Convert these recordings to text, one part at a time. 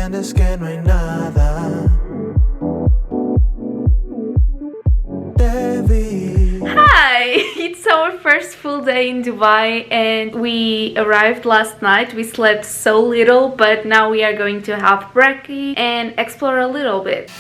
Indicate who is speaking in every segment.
Speaker 1: entiendes que no hay nada.
Speaker 2: Hi! It's our first full day in Dubai and we arrived last night. We slept so little, but now we are going to have brekkie and explore a little bit.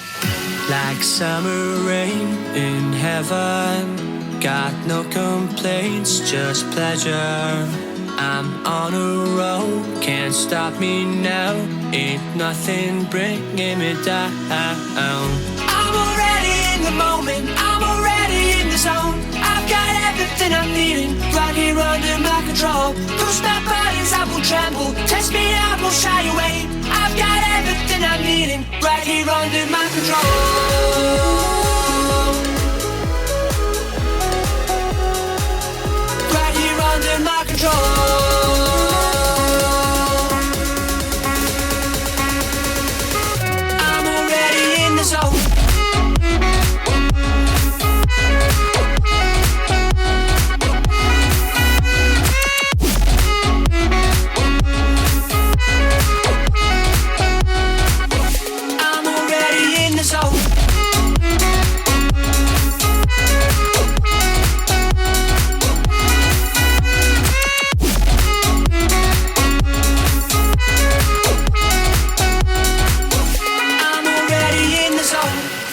Speaker 3: Like summer rain in heaven, got no complaints, just pleasure. I'm on a roll, can't stop me now. Ain't nothing bringing me down. I'm already in the moment, I'm already in the zone. I've got everything I'm needing right here under my control. Push my buttons, I will tremble. Test me, I will shy away. I've got everything I'm needing right here under my control. Right here under my control. I'm already in the zone.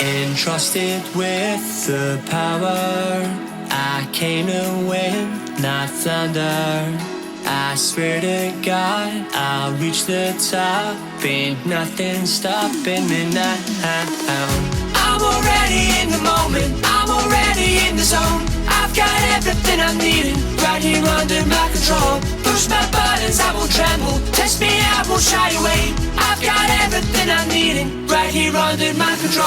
Speaker 3: Entrusted with the power, I came to win, not thunder. I swear to God, I'll reach the top. Ain't nothing stopping me now. I'm already in the moment, I'm already in the zone. I've got everything I'm needing right here under my control. Push my buttons, I will tremble. Test me, I will shy away. I've got everything I'm needing right here under my control.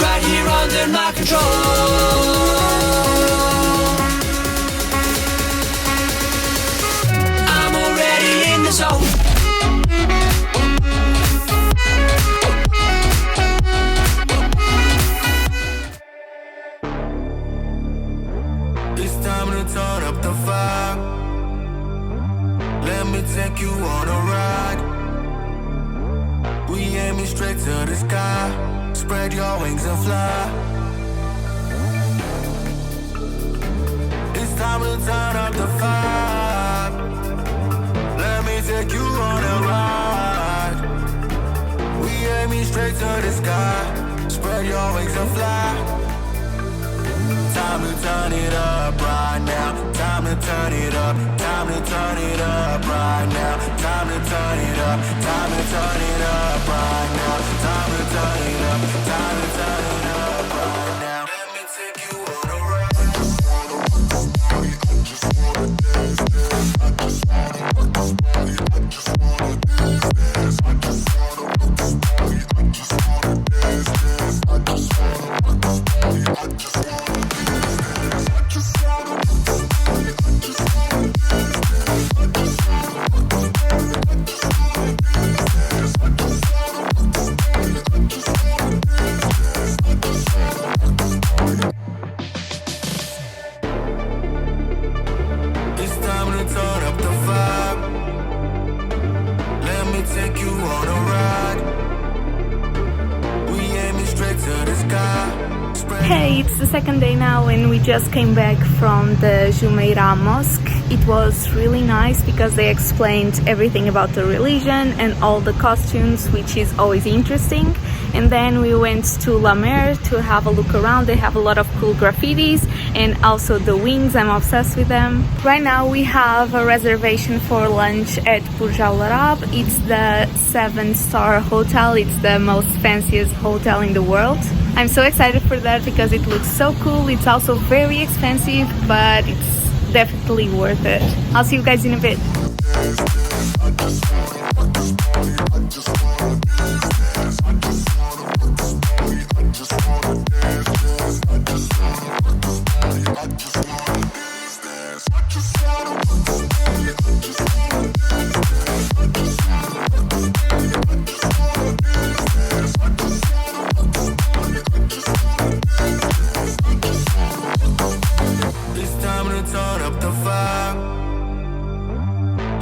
Speaker 3: Right here under my control. I'm already in the zone.
Speaker 1: It's time to turn up the vibe. Let me take you on a ride. We aiming straight to the sky. Spread your wings and fly. It's time to turn up the vibe. Let me take you on a ride. We aiming straight to the sky. Spread your wings and fly. Time to turn it up right now. Time to turn it up. Time to turn it up right now. Time to turn it up. Time to turn it up right now. Time to turn it up. Time to turn it up right now. Let me take you on a ride. I just wanna dance, dance. I just wanna rock this body. I just wanna dance, dance. I just wanna rock this body. I just wanna dance, dance. I just wanna rock this body. I just wanna
Speaker 2: Hey, it's the second day now and we just came back from the Jumeirah Mosque. It was really nice because they explained everything about the religion and all the costumes, which is always interesting. And then we went to La Mer to have a look around. They have a lot of cool graffitis and also the wings. I'm obsessed with them. Right now we have a reservation for lunch at Burj Al-Arab. It's the 7-star hotel. It's the most fanciest hotel in the world. I'm so excited for that because it looks so cool. It's also very expensive, but it's definitely worth it. I'll see you guys in a bit.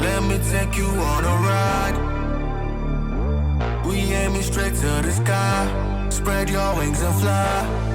Speaker 1: Let me take you on a ride. We aiming straight to the sky. Spread your wings and fly.